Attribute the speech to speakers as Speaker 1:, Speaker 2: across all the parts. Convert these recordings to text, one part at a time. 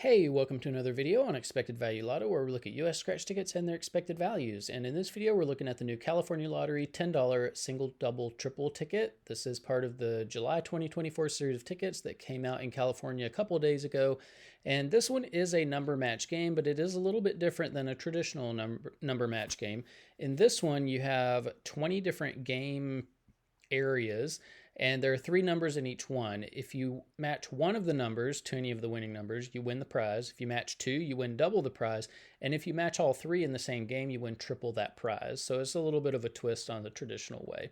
Speaker 1: Hey, welcome to another video on Expected Value Lotto, where we look at US scratch tickets and their expected values. And in this video, we're looking at the new California Lottery $10 single, double, triple ticket. This is part of the July 2024 series of tickets that came out in California a couple days ago. And this one is a number match game, but it is a little bit different than a traditional number match game. In this one, you have 20 different game areas, and there are 3 numbers in each one. If you match one of the numbers to any of the winning numbers, you win the prize. If you match 2, you win double the prize. And if you match all 3 in the same game, you win triple that prize. So it's a little bit of a twist on the traditional way.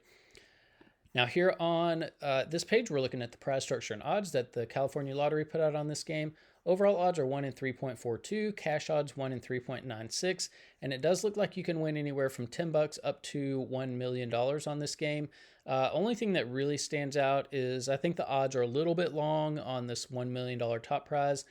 Speaker 1: Now here on this page, we're looking at the prize structure and odds that the California Lottery put out on this game. Overall odds are 1 in 3.42, cash odds 1 in 3.96, and it does look like you can win anywhere from $10 up to $1 million on this game. Only thing that really stands out is I think the odds are a little bit long on this $1 million top prize.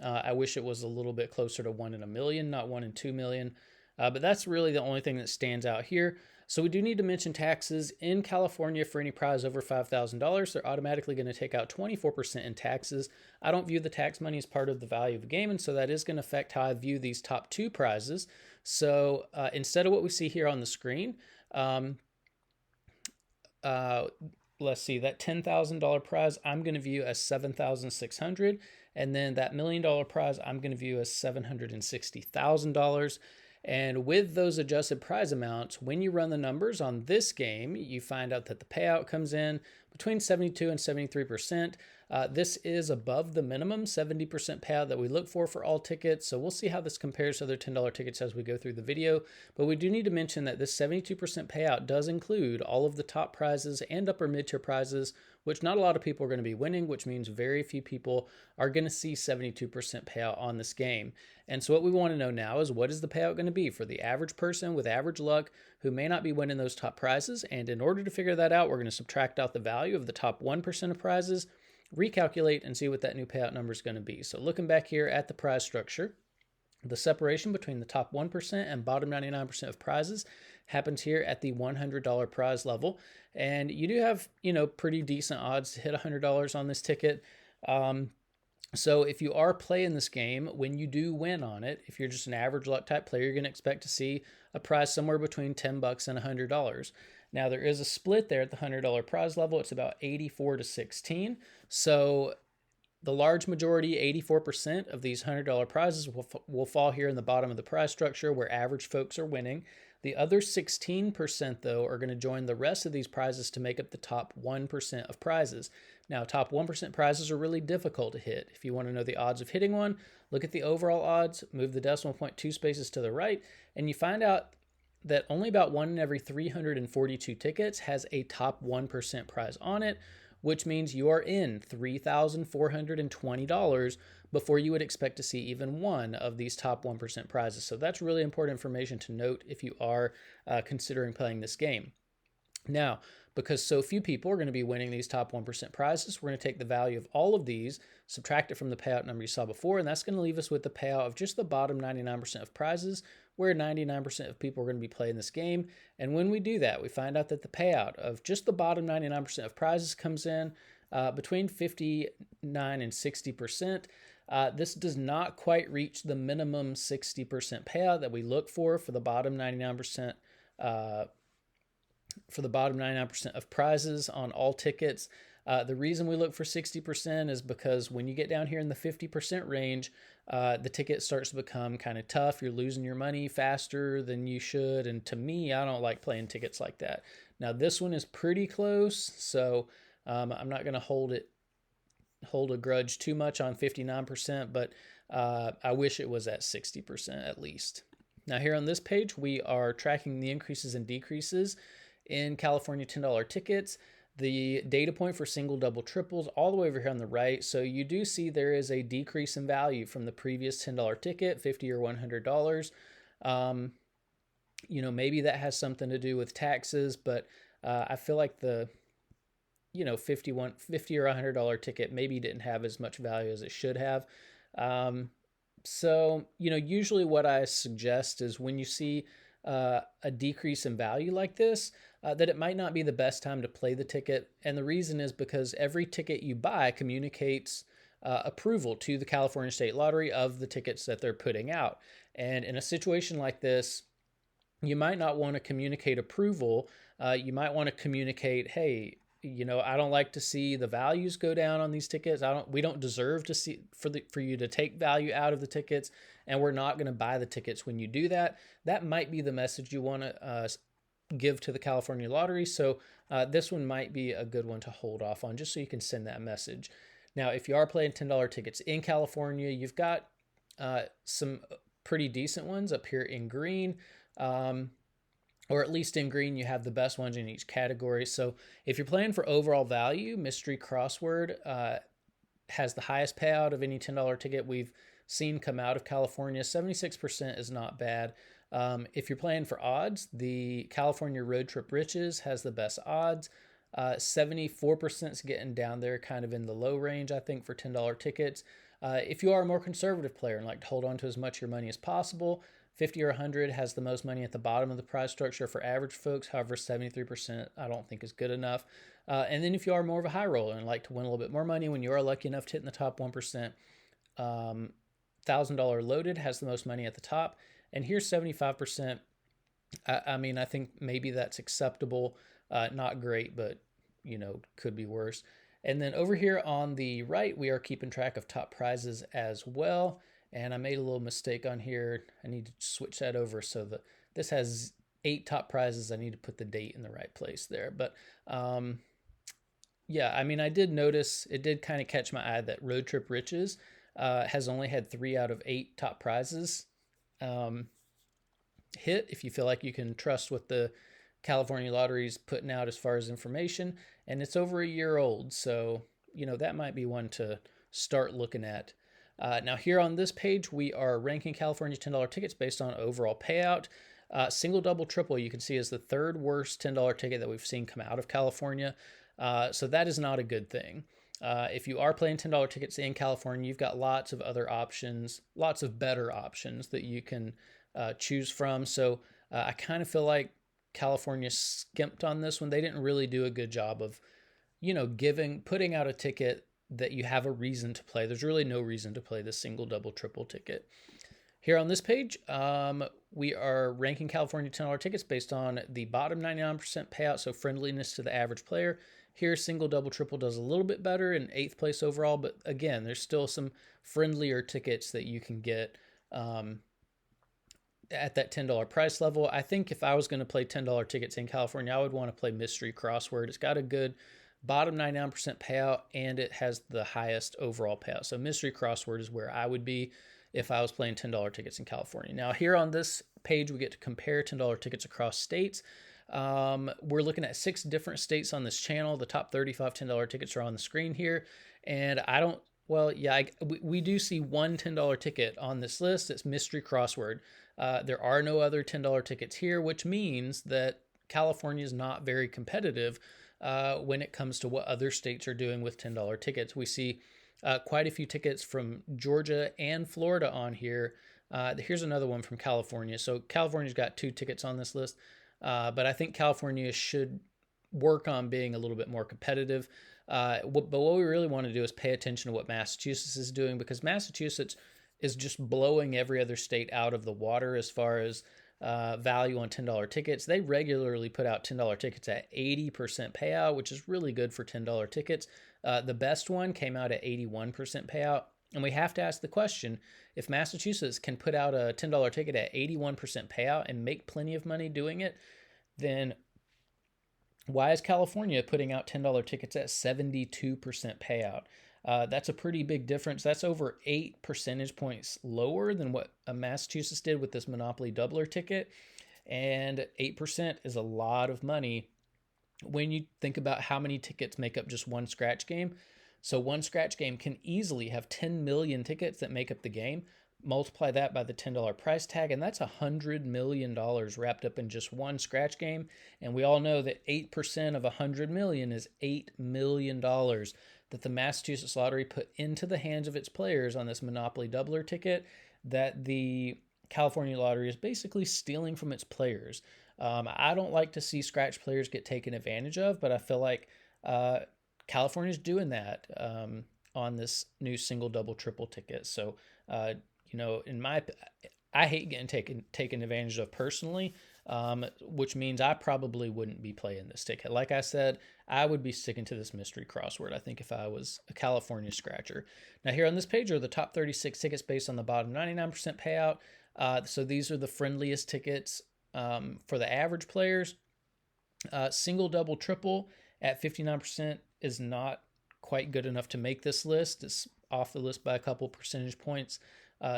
Speaker 1: I wish it was a little bit closer to 1 in a million, not 1 in 2 million. But that's really the only thing that stands out here. So we do need to mention taxes. In California, for any prize over $5,000, they're automatically going to take out 24% in taxes. I don't view the tax money as part of the value of the game, and so that is going to affect how I view these top 2 prizes. So instead of what we see here on the screen, let's see, that $10,000 prize I'm going to view as $7,600, and then that $1 million prize I'm going to view as $760,000. And with those adjusted prize amounts, when you run the numbers on this game, you find out that the payout comes in between 72 and 73%. This is above the minimum 70% payout that we look for all tickets. So we'll see how this compares to other $10 tickets as we go through the video. But we do need to mention that this 72% payout does include all of the top prizes and upper mid-tier prizes, which not a lot of people are going to be winning, which means very few people are going to see 72% payout on this game. And so what we want to know now is, what is the payout going to be for the average person with average luck who may not be winning those top prizes? And in order to figure that out, we're going to subtract out the value of the top 1% of prizes, recalculate, and see what that new payout number is going to be. So looking back here at the prize structure, the separation between the top 1% and bottom 99% of prizes happens here at the $100 prize level. And you do have, pretty decent odds to hit $100 on this ticket. So if you are playing this game, when you do win on it, if you're just an average luck type player, you're going to expect to see a prize somewhere between $10 and $100. Now there is a split there at the $100 prize level. It's about 84 to 16. So the large majority, 84% of these $100 prizes will fall here in the bottom of the prize structure where average folks are winning. The other 16%, though, are going to join the rest of these prizes to make up the top 1% of prizes. Now, top 1% prizes are really difficult to hit. If you want to know the odds of hitting one, look at the overall odds, move the decimal point 2 spaces to the right, and you find out that only about 1 in every 342 tickets has a top 1% prize on it, which means you are in $3,420 before you would expect to see even one of these top 1% prizes. So that's really important information to note if you are considering playing this game. Now, because so few people are going to be winning these top 1% prizes, we're going to take the value of all of these, subtract it from the payout number you saw before, and that's going to leave us with the payout of just the bottom 99% of prizes, where 99% of people are going to be playing this game. And when we do that, we find out that the payout of just the bottom 99% of prizes comes in between 59 and 60%. This does not quite reach the minimum 60% payout that we look for the bottom 99%. For the bottom 99% of prizes on all tickets. The reason we look for 60% is because when you get down here in the 50% range, the ticket starts to become kind of tough. You're losing your money faster than you should. And to me, I don't like playing tickets like that. Now, this one is pretty close, so I'm not going to hold a grudge too much on 59%, but I wish it was at 60% at least. Now, here on this page, we are tracking the increases and decreases in California $10 tickets, the data point for single, double, triples, all the way over here on the right. So you do see there is a decrease in value from the previous $10 ticket, $50 or $100. Maybe that has something to do with taxes, but I feel like the, $50 or $100 ticket maybe didn't have as much value as it should have. So, usually what I suggest is when you see a decrease in value like this, that it might not be the best time to play the ticket. And the reason is because every ticket you buy communicates approval to the California State Lottery of the tickets that they're putting out. And in a situation like this, you might not want to communicate approval. You might want to communicate, hey, I don't like to see the values go down on these tickets. We don't deserve to see for you to take value out of the tickets, and we're not going to buy the tickets when you do that. That might be the message you want to give to the California Lottery. So this one might be a good one to hold off on, just so you can send that message. Now, if you are playing $10 tickets in California, you've got some pretty decent ones up here in green. Or at least in green, you have the best ones in each category. So if you're playing for overall value, Mystery Crossword has the highest payout of any $10 ticket we've seen come out of California. 76% is not bad. If you're playing for odds, the California Road Trip Riches has the best odds. 74% is getting down there, kind of in the low range, I think, for $10 tickets. If you are a more conservative player and like to hold on to as much of your money as possible, 50 or 100 has the most money at the bottom of the prize structure for average folks. However, 73% I don't think is good enough. And then if you are more of a high roller and like to win a little bit more money, when you are lucky enough to hit in the top 1%, $1,000 loaded has the most money at the top. And here's 75%. I mean, I think maybe that's acceptable. Not great, but, could be worse. And then over here on the right, we are keeping track of top prizes as well. And I made a little mistake on here. I need to switch that over so that this has 8 top prizes. I need to put the date in the right place there. But yeah, I mean, I did notice, it did kind of catch my eye that Road Trip Riches has only had 3 out of 8 top prizes hit. If you feel like you can trust what the California Lottery's putting out as far as information, and it's over a year old, so that might be one to start looking at. Now here on this page, we are ranking California $10 tickets based on overall payout. Single, double, triple, you can see is the third worst $10 ticket that we've seen come out of California. So that is not a good thing. If you are playing $10 tickets in California, you've got lots of other options, lots of better options that you can choose from. So I kind of feel like California skimped on this one. They didn't really do a good job of, putting out a ticket that you have a reason to play. There's really no reason to play the single, double, triple ticket. Here on this page, we are ranking California $10 tickets based on the bottom 99% payout, so friendliness to the average player. Here, single, double, triple does a little bit better in 8th place overall, but again, there's still some friendlier tickets that you can get at that $10 price level. I think if I was going to play $10 tickets in California, I would want to play Mystery Crossword. It's got a good bottom 99% payout, and it has the highest overall payout. So Mystery Crossword is where I would be if I was playing $10 tickets in California. Now here on this page, we get to compare $10 tickets across states. We're looking at 6 different states on this channel. The top 35 $10 tickets are on the screen here. And we do see one $10 ticket on this list. It's Mystery Crossword. There are no other $10 tickets here, which means that California is not very competitive when it comes to what other states are doing with $10 tickets. We see quite a few tickets from Georgia and Florida on here. Here's another one from California. So California's got 2 tickets on this list, but I think California should work on being a little bit more competitive. But what we really want to do is pay attention to what Massachusetts is doing, because Massachusetts is just blowing every other state out of the water as far as value on $10 tickets. They regularly put out $10 tickets at 80% payout, which is really good for $10 tickets. The best one came out at 81% payout. And we have to ask the question, if Massachusetts can put out a $10 ticket at 81% payout and make plenty of money doing it, then why is California putting out $10 tickets at 72% payout? That's a pretty big difference. That's over 8 percentage points lower than what Massachusetts did with this Monopoly Doubler ticket. And 8% is a lot of money when you think about how many tickets make up just one scratch game. So one scratch game can easily have 10 million tickets that make up the game. Multiply that by the $10 price tag, and that's $100 million wrapped up in just one scratch game. And we all know that 8% of $100 million is $8 million that the Massachusetts Lottery put into the hands of its players on this Monopoly Doubler ticket that the California Lottery is basically stealing from its players. I don't like to see scratch players get taken advantage of, but I feel like California's doing that on this new single, double, triple ticket. So, you know, I hate getting taken advantage of personally, which means I probably wouldn't be playing this ticket. Like I said, I would be sticking to this mystery crossword, I think, if I was a California scratcher. Now, here on this page are the top 36 tickets based on the bottom 99% payout. So these are the friendliest tickets for the average players. Single, double, triple at 59% is not quite good enough to make this list. It's off the list by a couple percentage points.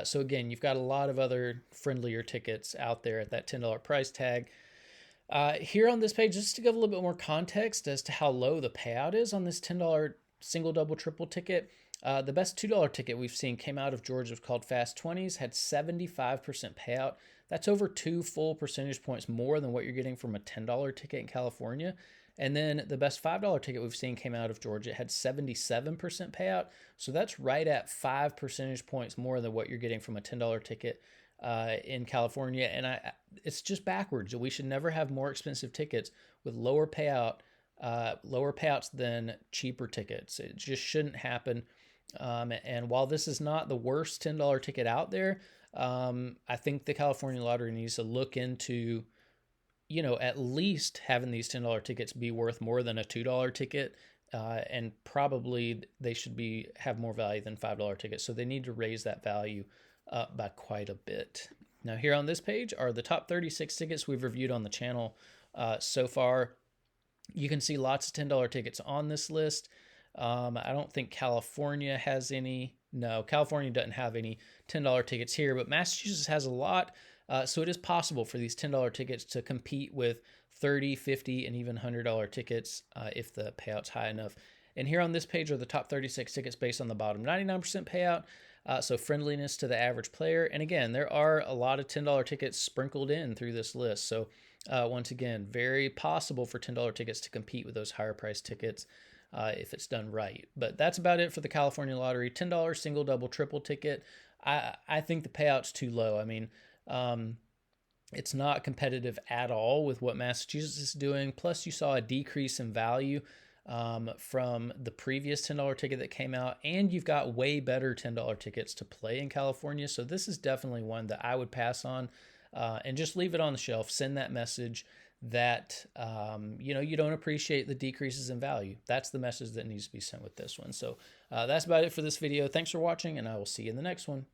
Speaker 1: So again, you've got a lot of other friendlier tickets out there at that $10 price tag. Here on this page, just to give a little bit more context as to how low the payout is on this $10 single, double, triple ticket. The best $2 ticket we've seen came out of Georgia, was called Fast 20s, had 75% payout. That's over 2 full percentage points more than what you're getting from a $10 ticket in California. And then the best $5 ticket we've seen came out of Georgia. It had 77% payout. So that's right at 5 percentage points more than what you're getting from a $10 ticket in California. And it's just backwards. We should never have more expensive tickets with lower payouts than cheaper tickets. It just shouldn't happen. And while this is not the worst $10 ticket out there, I think the California Lottery needs to look into, you know, at least having these $10 tickets be worth more than a $2 ticket. And probably they should have more value than $5 tickets. So they need to raise that value up by quite a bit. Now, here on this page are the top 36 tickets we've reviewed on the channel so far. You can see lots of $10 tickets on this list. I don't think California has any. No, California doesn't have any $10 tickets here, but Massachusetts has a lot. So it is possible for these $10 tickets to compete with $30, $50, and even $100 tickets if the payout's high enough. And here on this page are the top 36 tickets based on the bottom 99% payout. So friendliness to the average player. And again, there are a lot of $10 tickets sprinkled in through this list. So once again, very possible for $10 tickets to compete with those higher price tickets if it's done right. But that's about it for the California Lottery. $10 single, double, triple ticket. I think the payout's too low. I mean, it's not competitive at all with what Massachusetts is doing. Plus, you saw a decrease in value from the previous $10 ticket that came out, and you've got way better $10 tickets to play in California. So this is definitely one that I would pass on and just leave it on the shelf. Send that message that you know, you don't appreciate the decreases in value. That's the message that needs to be sent with this one. So that's about it for this video. Thanks for watching, and I will see you in the next one.